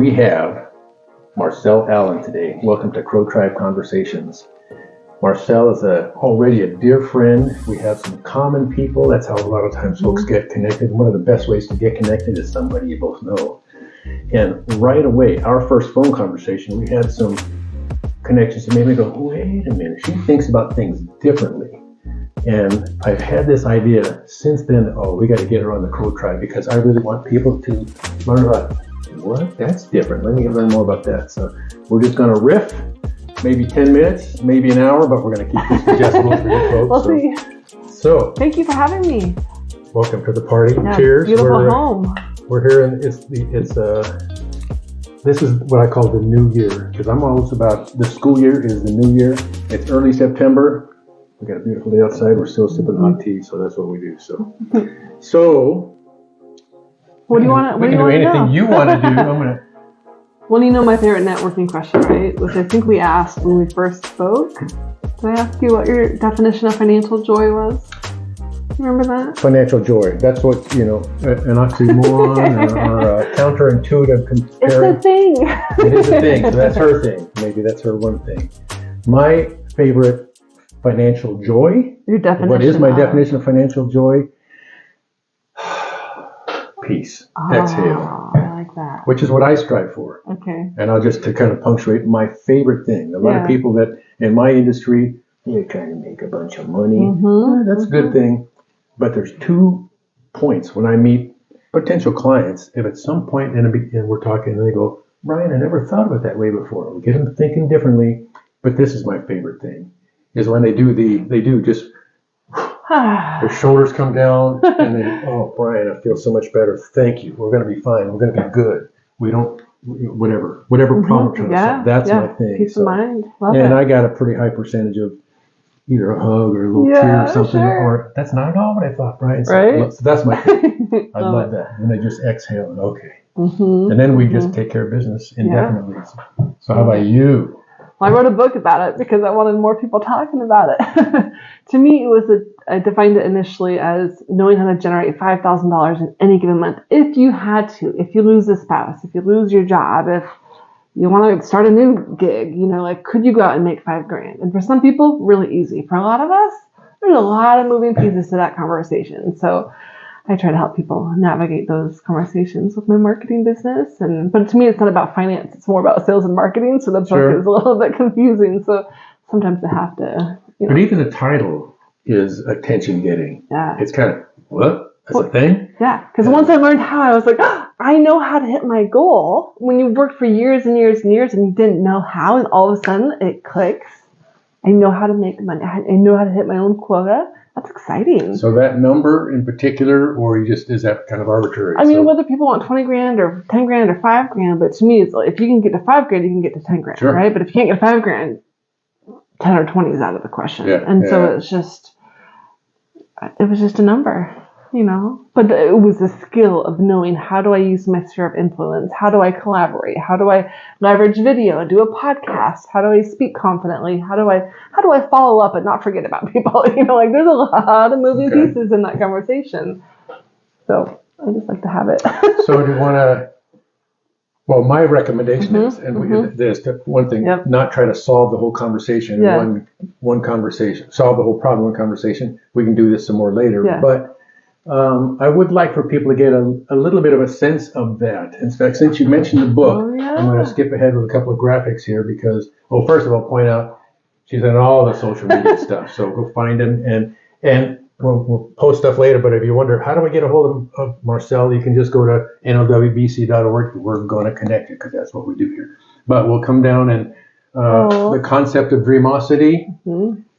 We have Marcelle Allen today. Welcome to Crow Tribe Conversations. Marcelle is already a dear friend. We have some common people. That's how a lot of times folks get connected. One of the best ways to get connected is somebody you both know. And right away, our first phone conversation, we had some connections that made me go, wait a minute, she thinks about things differently. And I've had this idea since then, we got to get her on the Crow Tribe because I really want people to learn about, what? That's different. Let me learn more about that. So we're just going to riff, maybe 10 minutes, maybe an hour, but we're going to keep this digestible for you folks. We'll see. So thank you for having me. Welcome to the party. Yeah, Cheers. Beautiful home. We're here, and this is what I call the new year, because I'm always about the school year is the new year. It's early September. We got a beautiful day outside. We're still sipping hot tea, so that's what we do. So what do you want to? We can do anything you want to do. Well, you know my favorite networking question, right? Which I think we asked when we first spoke. Did I ask you what your definition of financial joy was? You remember that? Financial joy. That's what, an oxymoron or counterintuitive comparison. It's a thing. It is a thing. So that's her thing. Maybe that's her one thing. My favorite financial joy. Your definition. What is my definition of financial joy? Peace. Exhale. I like that. Which is what I strive for. Okay. And I'll just to kind of punctuate my favorite thing. A lot of people that in my industry, they're trying to make a bunch of money. That's a good thing. But there's 2 points when I meet potential clients. If at some point and we're talking and they go, Brian, I never thought of it that way before. We get them thinking differently. But this is my favorite thing, is when they do just their shoulders come down and they, oh, Brian, I feel so much better. Thank you. We're going to be fine. We're going to be good. We don't, whatever problem comes up. That's my thing. Peace of mind. Love and it. I got a pretty high percentage of either a hug or a little tear or something, or that's not at all what I thought, Brian. Right? So that's my thing. I love that. When they just exhale and and then we just take care of business indefinitely. So how about you? Well, I wrote a book about it because I wanted more people talking about it. To me, I defined it initially as knowing how to generate $5,000 in any given month. If you had to, if you lose a spouse, if you lose your job, if you want to start a new gig, could you go out and make $5,000? And for some people, really easy. For a lot of us, there's a lot of moving pieces to that conversation. So I try to help people navigate those conversations with my marketing business. But to me, it's not about finance. It's more about sales and marketing. So the book is a little bit confusing. So sometimes I have to, But even the title is attention getting. Yeah. It's kind of, what? That's a thing? Yeah. Because once I learned how, I was like, I know how to hit my goal. When you worked for years and years and years and you didn't know how, and all of a sudden it clicks. I know how to make money. I know how to hit my own quota. That's exciting. So that number in particular, or is that kind of arbitrary? I mean, whether people want $20,000 or $10,000 or $5,000, but to me, it's like, if you can get to $5,000, you can get to $10,000, right? But if you can't get to $5,000, 10 or 20 is out of the question. So it was just a number. But it was the skill of knowing, how do I use my sphere of influence? How do I collaborate? How do I leverage video and do a podcast? How do I speak confidently? How do I follow up and not forget about people? There's a lot of moving pieces in that conversation. So I just like to have it. So do you want to, my recommendation is, one thing, not try to solve the whole conversation in one conversation, solve the whole problem in one conversation. We can do this some more later, but I would like for people to get a little bit of a sense of that. In fact, since you mentioned the book, I'm going to skip ahead with a couple of graphics here because, first of all, point out she's on all the social media stuff. So go find them and we'll post stuff later. But if you wonder, how do I get a hold of Marcelle? You can just go to nlwbc.org. We're going to connect it because that's what we do here. But we'll come down and the concept of Dreamosity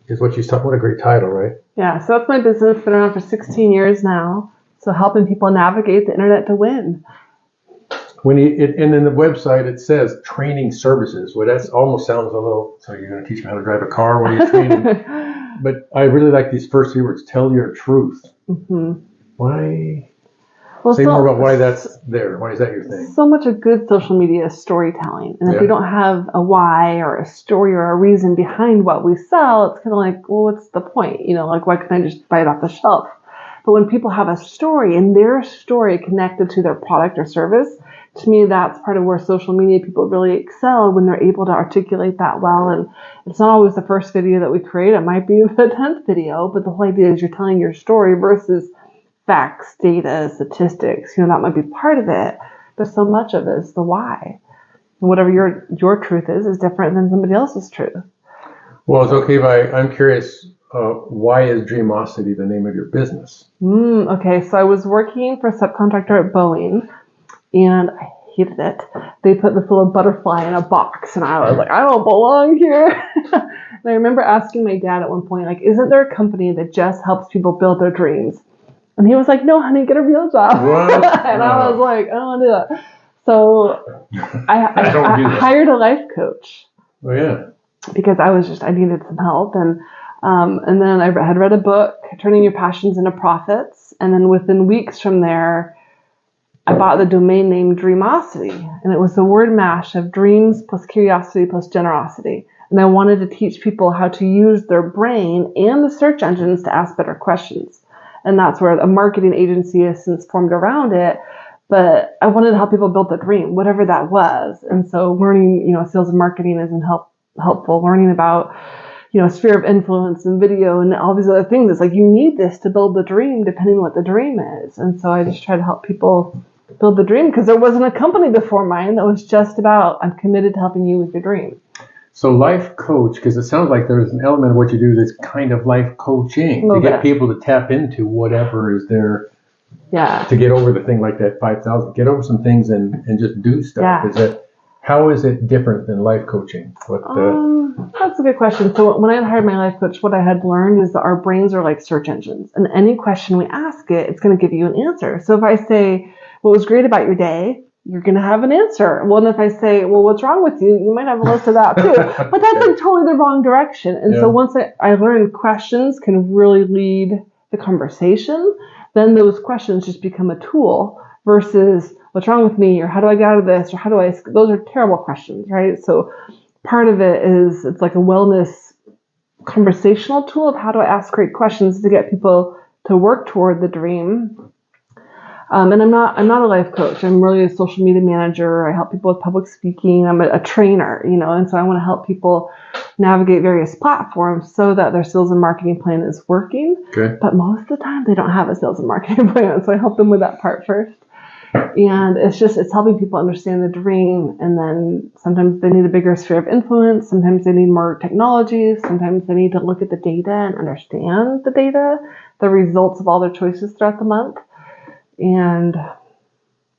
is what she's talking. What a great title, right? Yeah, so that's my business. Been around for 16 years now. So helping people navigate the internet to win. And in the website it says training services. Well, that almost sounds a little. So you're going to teach me how to drive a car while you're training. But I really like these first 3 words. Tell your truth. Why? Say more about why that's there. Why is that your thing? So much of good social media is storytelling. And if we don't have a why or a story or a reason behind what we sell, it's kind of like, well, what's the point? Why couldn't I just buy it off the shelf? But when people have a story and their story connected to their product or service, to me, that's part of where social media people really excel, when they're able to articulate that well. And it's not always the first video that we create. It might be the 10th video, but the whole idea is you're telling your story versus facts, data, statistics. That might be part of it, but so much of it is the why. And whatever your truth is different than somebody else's truth. Well, it's okay, but I'm curious, why is Dreamosity the name of your business? Okay, so I was working for a subcontractor at Boeing, and I hated it. They put this little butterfly in a box, and I was like, I don't belong here. And I remember asking my dad at one point, like, isn't there a company that just helps people build their dreams? And he was like, no, honey, get a real job. And I was like, I don't want to do that. So I hired a life coach. Oh, yeah. Because I needed some help. And then I had read a book, Turning Your Passions into Profits. And then within weeks from there, I bought the domain name Dreamosity. And it was the word mash of Dreams+Curiosity+Generosity. And I wanted to teach people how to use their brain and the search engines to ask better questions. And that's where a marketing agency has since formed around it. But I wanted to help people build the dream, whatever that was. And so learning, sales and marketing isn't helpful. Learning about, sphere of influence and video and all these other things. It's like, you need this to build the dream, depending on what the dream is. And so I just try to help people build the dream, because there wasn't a company before mine that was just about, I'm committed to helping you with your dream. So life coach, because it sounds like there's an element of what you do that's kind of life coaching to get people to tap into whatever is there. Yeah. To get over the thing like that 5,000, get over some things and just do stuff. Yeah. How is it different than life coaching? That's a good question. So when I hired my life coach, what I had learned is that our brains are like search engines, and any question we ask it, it's going to give you an answer. So if I say, what was great about your day? You're going to have an answer. Well, and if I say, well, what's wrong with you? You might have a list of that too. But that's like totally the wrong direction. And so once I learned questions can really lead the conversation, then those questions just become a tool versus what's wrong with me, or how do I get out of this, or how do I, those are terrible questions, right? So part of it is, it's like a wellness conversational tool of how do I ask great questions to get people to work toward the dream. And I'm not a life coach. I'm really a social media manager. I help people with public speaking. I'm a trainer, and so I want to help people navigate various platforms so that their sales and marketing plan is working. Okay. But most of the time they don't have a sales and marketing plan. So I help them with that part first. And it's helping people understand the dream. And then sometimes they need a bigger sphere of influence. Sometimes they need more technology. Sometimes they need to look at the data and understand the data, the results of all their choices throughout the month. And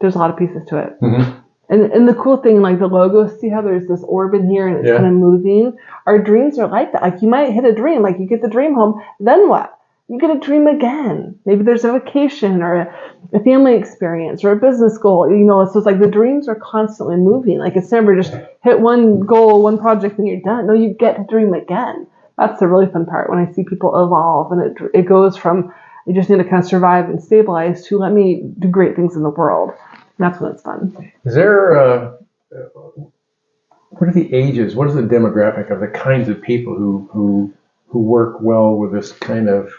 there's a lot of pieces to it. Mm-hmm. And the cool thing, like the logo, see how there's this orb in here and it's kind of moving? Our dreams are like that. Like you might hit a dream, like you get the dream home, then what? You get a dream again. Maybe there's a vacation or a family experience or a business goal. So it's like the dreams are constantly moving. Like it's never just hit one goal, one project, and you're done. No, you get to dream again. That's the really fun part when I see people evolve, and it goes from, you just need to kind of survive and stabilize to let me do great things in the world. And that's when it's fun. Is there, what are the ages? What is the demographic of the kinds of people who work well with this kind of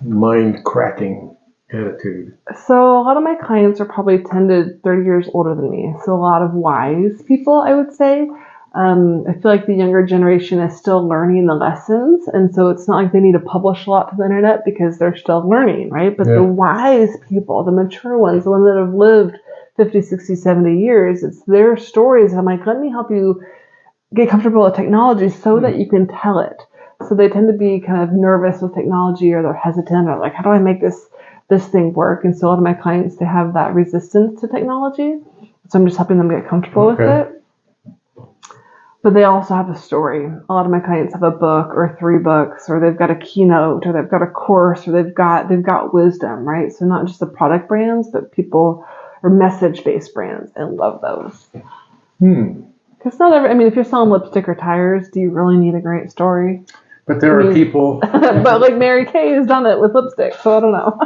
mind-cracking attitude? So a lot of my clients are probably 10 to 30 years older than me. So a lot of wise people, I would say. I feel like the younger generation is still learning the lessons. And so it's not like they need to publish a lot to the internet because they're still learning, right? But the wise people, the mature ones, the ones that have lived 50, 60, 70 years, it's their stories. And I'm like, let me help you get comfortable with technology so that you can tell it. So they tend to be kind of nervous with technology, or they're hesitant, or like, how do I make this thing work? And so a lot of my clients, they have that resistance to technology. So I'm just helping them get comfortable with it. But they also have a story. A lot of my clients have a book or 3 books, or they've got a keynote, or they've got a course, or they've got wisdom, right? So not just the product brands, but people or message-based brands. I love those. Because if you're selling lipstick or tires, do you really need a great story? But there are people. But like Mary Kay has done it with lipstick, so I don't know.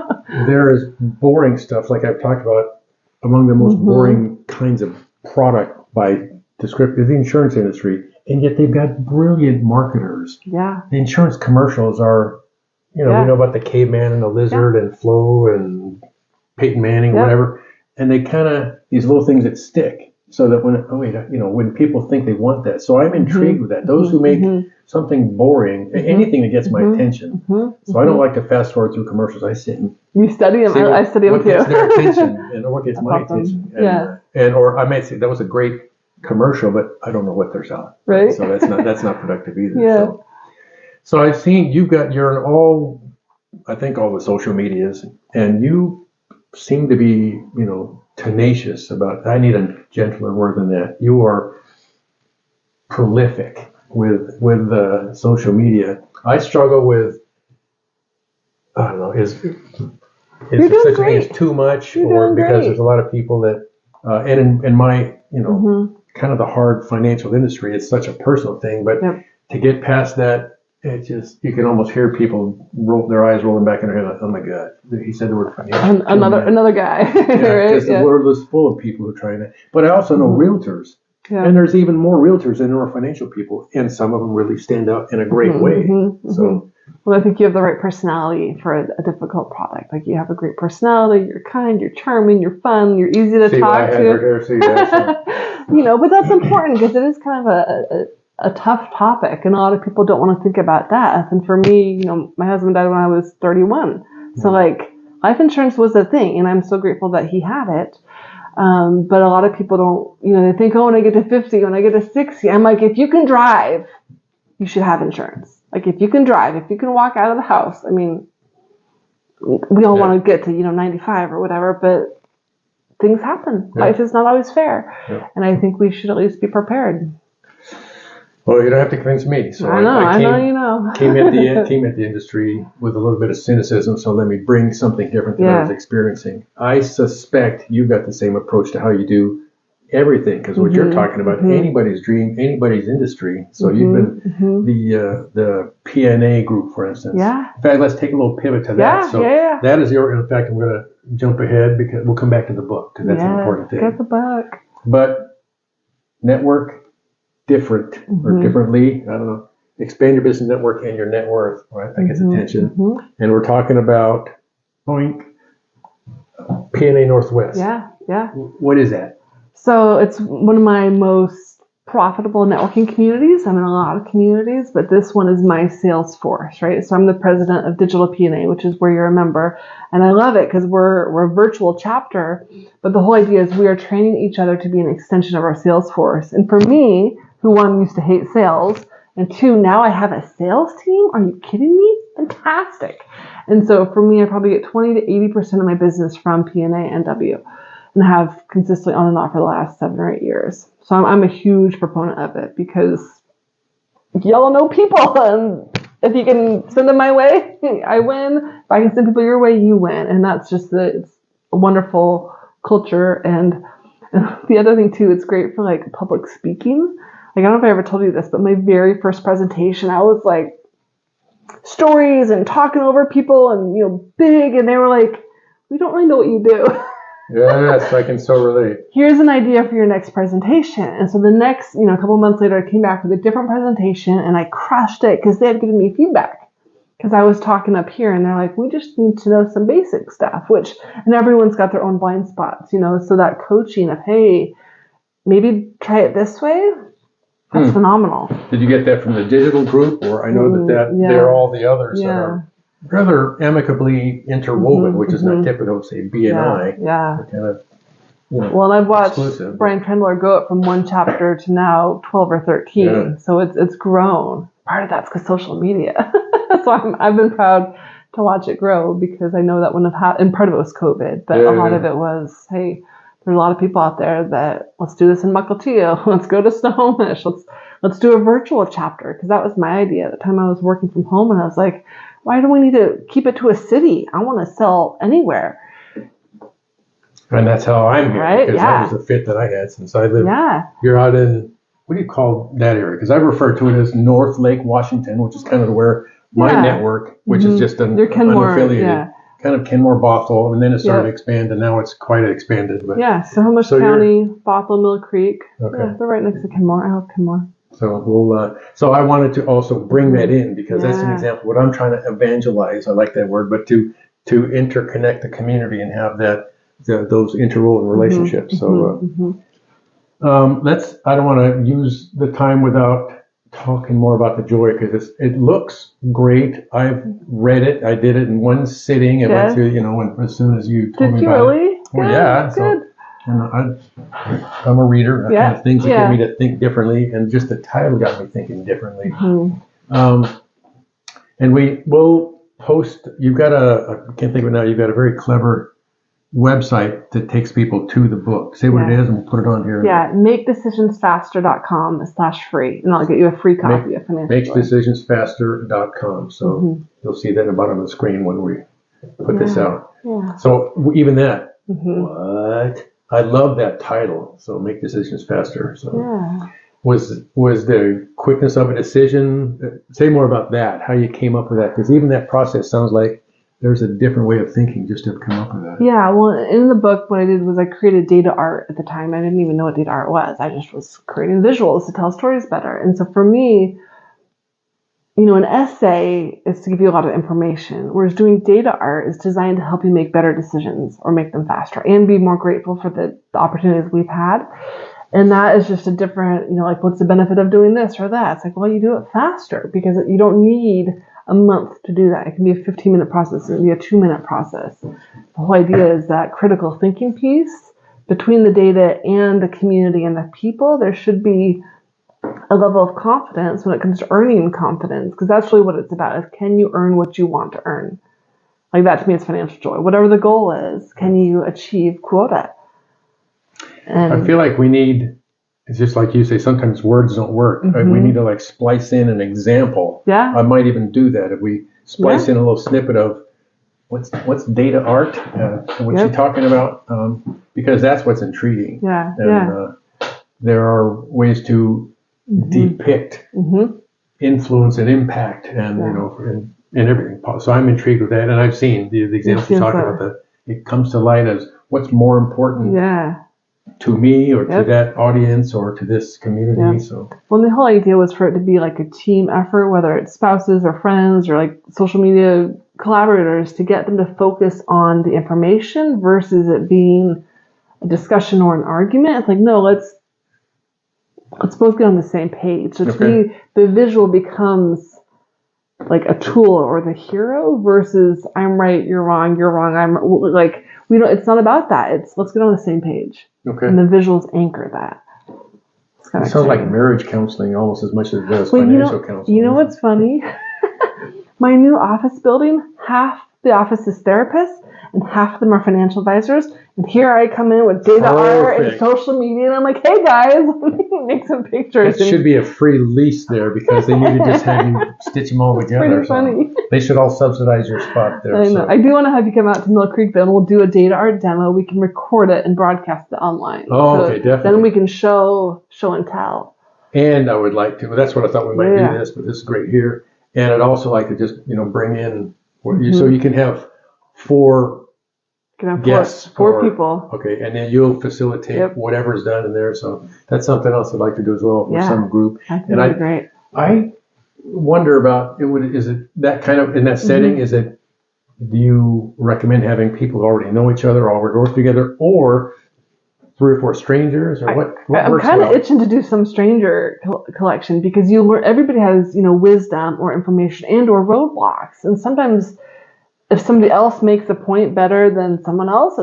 There is boring stuff, like I've talked about, among the most boring kinds of product by descriptive, the insurance industry, and yet they've got brilliant marketers. Yeah. The insurance commercials are, we know about the caveman and the lizard and Flo and Peyton Manning, whatever, and they kind of these little things that stick, so that when people think they want that. So I'm intrigued with that. Those who make something boring, anything that gets my attention. So I don't like to fast forward through commercials. I sit and you study them. I study them too. What gets their attention and what gets my attention. And, or I might say that was a great commercial, but I don't know what they're selling. Right. So that's not productive either. So I've seen you're in all the social medias, and you seem to be, tenacious about, I need a gentler word than that. You are prolific with social media. I struggle with, I don't know, is such a thing as too much, or because there's a lot of people that, and in my, kind of the hard financial industry, it's such a personal thing, but to get past that, you can almost hear people roll their eyes rolling back in their head, like, oh my God, he said the word financial. Another guy. Right? The world is full of people who are trying to, but I also know realtors. Yeah. And there's even more realtors than there are financial people, and some of them really stand out in a great way. So, well, I think you have the right personality for a difficult product. Like, you have a great personality. You're kind. You're charming. You're fun. You're easy to talk to. But that's important, because it is kind of a tough topic, and a lot of people don't want to think about death. And for me, my husband died when I was 31, so like life insurance was a thing, and I'm so grateful that he had it. But a lot of people don't, they think, oh, when I get to 50, when I get to 60, I'm like, if you can drive, you should have insurance. Like, if you can drive, if you can walk out of the house, I mean, we all want to get to, 95 or whatever, but things happen. Yeah. Life is not always fair. Yeah. And I think we should at least be prepared. Well, you don't have to convince me. So I know. Came at the industry with a little bit of cynicism, so let me bring something different that I was experiencing. I suspect you got the same approach to how you do everything, because what you're talking about, anybody's dream, anybody's industry. So you've been the PNA group, for instance. Yeah. In fact, let's take a little pivot to that. That is in fact, I'm going to jump ahead, because we'll come back to the book, because that's an important thing. Get the book. But network different or differently, I don't know. Expand your business network and your net worth, right? That gets attention. And we're talking about PNA Northwest. Yeah. What is that? So it's one of my most profitable networking communities. I'm in a lot of communities, but this one is my sales force, right? So I'm the president of Digital PNA, which is where you're a member. And I love it, because we're a virtual chapter, but the whole idea is we are training each other to be an extension of our sales force. And for me, who one used to hate sales, and two, now I have a sales team. Are you kidding me? Fantastic. And so for me, I probably get 20 to 80% of my business from PNA and W, and have consistently on and off for the last 7 or 8 years. So I'm a huge proponent of it, because y'all know people, and if you can send them my way, I win. If I can send people your way, you win. And that's just it's a wonderful culture. And the other thing too, it's great for like public speaking. Like, I don't know if I ever told you this, but my very first presentation, I was like stories and talking over people and, big. And they were like, we don't really know what you do. Yes, I can so relate. Here's an idea for your next presentation. And so the next, a couple months later, I came back with a different presentation, and I crushed it, because they had given me feedback. Because I was talking up here, and they're like, we just need to know some basic stuff, and everyone's got their own blind spots, so that coaching of, hey, maybe try it this way. That's phenomenal. Did you get that from the digital group, or I know that they're all the others that are rather amicably interwoven, which is not typical, say BNI. Yeah. Kind of, well, and I've watched Brian Trendler go up from 1 chapter to now 12 or 13. Yeah. So it's grown. Part of that's because social media. So I've been proud to watch it grow, because I know that wouldn't have happened. And part of it was COVID, but a lot of it was, hey, there's a lot of people out there that let's do this in Mukilteo. Let's go to Snohomish. Let's do a virtual chapter, because that was my idea at the time. I was working from home, and I was like, why do we need to keep it to a city? I want to sell anywhere. And that's how I'm here, right? Because that was the fit that I had since I lived. Yeah. You're out in, what do you call that area? Because I refer to it as North Lake Washington, which is kind of where my network, which is just unaffiliated, kind of Kenmore, Bothell, and then it started to expand, and now it's quite expanded. But Snohomish County, Bothell, Mill Creek. Okay. Yeah, they're right next to Kenmore. I love Kenmore. So we'll. So I wanted to also bring that in, because that's an example. What I'm trying to evangelize, I like that word, but to interconnect the community and have that those interwoven relationships. So I don't want to use the time without talking more about the joy, because it looks great. I've read it. I did it in one sitting. I went through, as soon as you told me about really? it. Well, yeah. Good. So, I'm a reader. That kind of things that get me to think differently, and just the title got me thinking differently. And we will post. You've got I can't think of it now. You've got a very clever website that takes people to the book. Say what it is, and we'll put it on here. Yeah, makedecisionsfaster.com/free, and I'll get you a free copy of Financial Joy. Makedecisionsfaster.com. So you'll see that at the bottom of the screen when we put this out. Yeah. So even that, what? I love that title. So Make Decisions Faster. So was the quickness of a decision? Say more about that. How you came up with that? Because even that process sounds like there's a different way of thinking just to come up with that. Yeah, well, in the book, what I did was I created data art at the time. I didn't even know what data art was. I just was creating visuals to tell stories better. And so for me, an essay is to give you a lot of information, whereas doing data art is designed to help you make better decisions or make them faster and be more grateful for the opportunities we've had. And that is just a different, like, what's the benefit of doing this or that? It's like, well, you do it faster because you don't need a month to do that. It can be a 15-minute process. It can be a 2-minute process. The whole idea is that critical thinking piece between the data and the community and the people. There should be a level of confidence when it comes to earning confidence, because that's really what it's about. Is can you earn what you want to earn? Like, that to me is financial joy. Whatever the goal is, can you achieve quota? And I feel like we need. It's just like you say, sometimes words don't work. We need to splice in an example. Yeah. I might even do that if we splice in a little snippet of what's data art, what's she talking about, because that's what's intriguing. Yeah. And there are ways to depict influence and impact and, and everything. So I'm intrigued with that. And I've seen the examples you talk about that. It comes to light as what's more important. To me or to that audience or to this community. So, well, the whole idea was for it to be like a team effort, whether it's spouses or friends or like social media collaborators, to get them to focus on the information versus it being a discussion or an argument. It's like, no, let's both get on the same page. So to me, the visual becomes like a tool or the hero versus I'm right, you're wrong, I'm like, it's not about that. It's let's get on the same page. And the visuals anchor that. It sounds like marriage counseling almost as much as it does financial counseling. You know what's funny? My new office building, half the office is therapists and half of them are financial advisors. And here I come in with data art and social media, and I'm like, hey guys, let me make some pictures. It should be a free lease there because they need to just have you stitch them all together. It's pretty funny. They should all subsidize your spot there. I know. I do want to have you come out to Mill Creek, though, and we'll do a data art demo. We can record it and broadcast it online. Oh, okay, definitely. Then we can show and tell. And I would like to, that's what I thought we might do this, but this is great here. And I'd also like to just, bring in, so you can have four guests. Four people. Okay, and then you'll facilitate whatever's done in there. So that's something else I'd like to do as well for some group. I think that'd be great. I wonder about, is it that kind of, in that setting, is it, do you recommend having people who already know each other, already work together, or 3 or 4 strangers, or what I'm kind of itching to do some stranger collection because everybody has, wisdom or information and or roadblocks. And sometimes if somebody else makes a point better than someone else,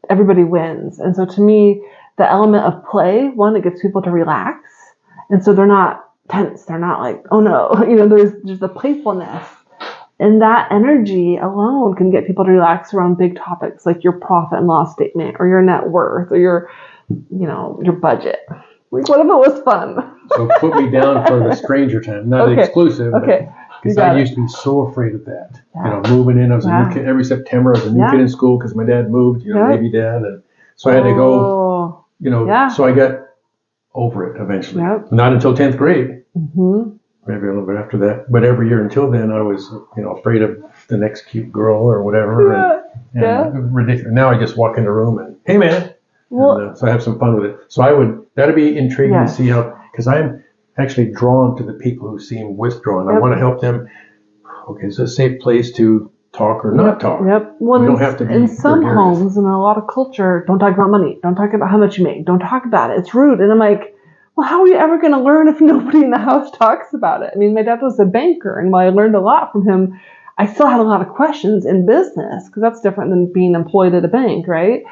everybody wins. And so to me, the element of play, one, it gets people to relax. And so they're not tense. They're not like, oh no, there's the playfulness. And that energy alone can get people to relax around big topics like your profit and loss statement or your net worth or your budget. Like, what if it was fun? So put me down for the stranger time, not exclusive. Okay. Because I used to be so afraid of that. Moving in, I was a new kid. Every September, I was a new kid in school because my dad moved, baby dad. And so I had to go, so I got over it eventually. Not until 10th grade. Maybe a little bit after that. But every year until then, I was, afraid of the next cute girl or whatever. And ridiculous. Now I just walk in the room and, hey, man. So I have some fun with it. So that'd be intriguing to see how, because I'm actually drawn to the people who seem withdrawn. I want to help them. Okay, it's a safe place to talk or not talk. Yep. Well, we don't have to be in some gregarious. homes, in a lot of culture, don't talk about money. Don't talk about how much you make. Don't talk about it. It's rude. And I'm like, well, how are you ever going to learn if nobody in the house talks about it? I mean, my dad was a banker, and while I learned a lot from him, I still had a lot of questions in business, because that's different than being employed at a bank, right?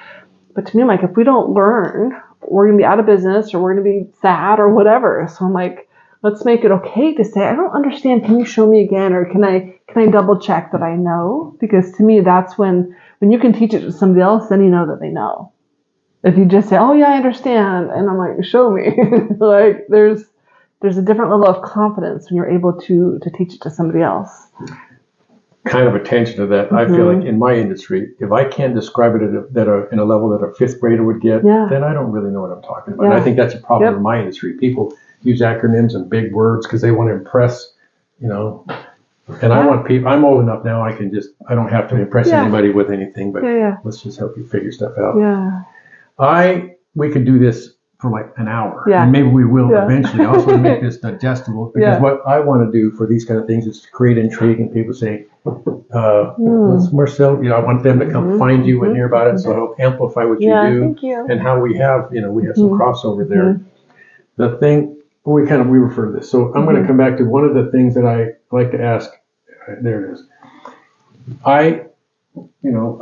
But to me, I'm like, if we don't learn, we're going to be out of business, or we're going to be sad, or whatever. So I'm like, let's make it okay to say, I don't understand. Can you show me again? Or can I double check that I know? Because to me, that's when you can teach it to somebody else, then you know that they know. If you just say, oh yeah, I understand. And I'm like, show me. Like there's a different level of confidence when you're able to teach it to somebody else. Kind of attention to that. I feel like in my industry, if I can't describe it in a level that a fifth grader would get, then I don't really know what I'm talking about. And I think that's a problem in my industry. People use acronyms and big words because they want to impress, And I want people. I'm old enough now. I don't have to impress anybody with anything. But let's just help you figure stuff out. Yeah. We could do this for like an hour, and maybe we will eventually. I also want to make this digestible, because what I want to do for these kind of things is to create intrigue, and people say, what's Marcelle? I want them to come find you and hear about it, so help amplify what you do. Thank you. And how we have some crossover there. The thing, we refer to this. So I'm going to come back to one of the things that I like to ask. There it is. I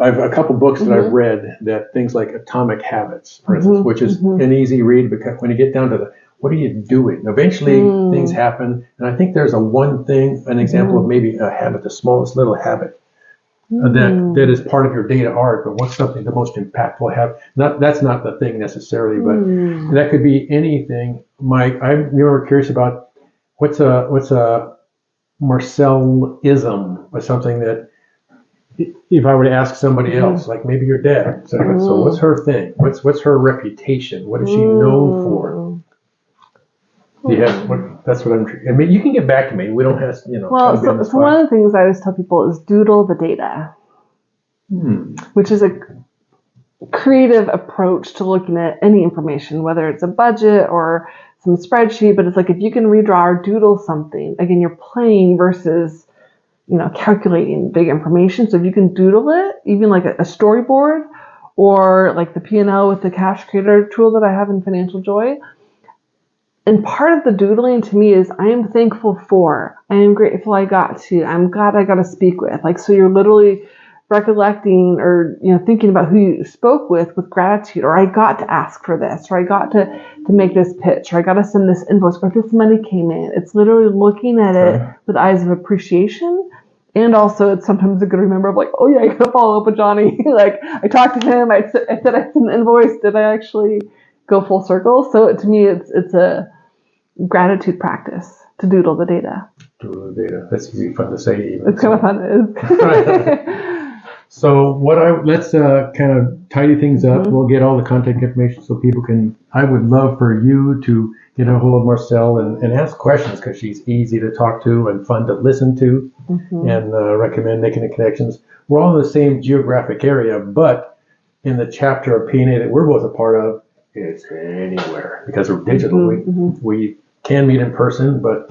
have a couple books that I've read, that things like Atomic Habits, for instance, which is an easy read, because when you get down to what are you doing? Eventually things happen. And I think there's an example of maybe a habit, the smallest little habit that is part of your data art, but what's something the most impactful habit? That's not the thing necessarily, but that could be anything. Mike, you were curious about what's a Marcelle-ism, or something that, if I were to ask somebody else, like maybe your dad, so what's her thing? What's her reputation? What is she known for? That's what I'm. I mean, you can get back to me. We don't have, Well, so one of the things I always tell people is doodle the data, which is a creative approach to looking at any information, whether it's a budget or some spreadsheet. But it's like, if you can redraw or doodle something, again, you're playing versus calculating big information. So if you can doodle it, even like a storyboard, or like the P&L with the Cash Creator tool that I have in Financial Joy. And part of the doodling to me is, I am thankful for, I am grateful I'm glad I got to speak with. Like, so you're literally recollecting or, thinking about who you spoke with gratitude, or I got to ask for this, or I got to make this pitch, or I got to send this invoice, or this money came in. It's literally looking at it with eyes of appreciation. And also, it's sometimes a good remember of like, oh yeah, I got to follow up with Johnny. Like, I talked to him, I said I sent an invoice. Did I actually go full circle? So to me, it's a gratitude practice to doodle the data. Doodle the data. That's easy fun to say. Even. It's kind of fun. It is. So let's kind of tidy things up. We'll get all the contact information so people can. I would love for you to get a hold of Marcelle and ask questions, because she's easy to talk to and fun to listen to, and recommend making the connections. We're all in the same geographic area, but in the chapter of P&A that we're both a part of, it's anywhere, because we're digital. We can meet in person, but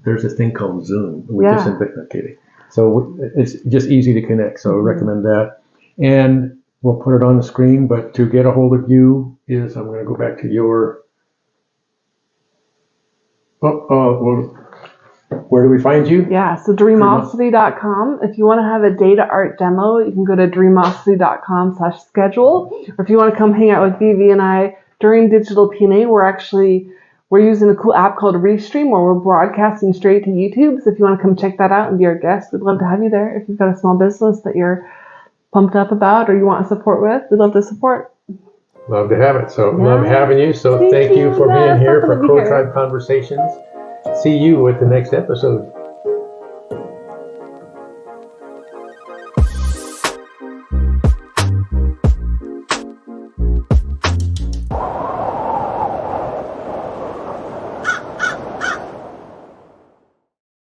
there's this thing called Zoom. We just invented. So it's just easy to connect. So I recommend that. And we'll put it on the screen. But to get a hold of you I'm going to go back to your. Where do we find you? Yeah, so Dreamosity.com. If you want to have a data art demo, you can go to Dreamosity.com/schedule. Or if you want to come hang out with Vivi and I during Digital P&A, we're using a cool app called Restream, where we're broadcasting straight to YouTube. So if you want to come check that out and be our guest, we'd love to have you there. If you've got a small business that you're pumped up about or you want support with, we'd love to support. Love to have it. So love having you. So thank you for being here for Crow Tribe Conversations. See you at the next episode.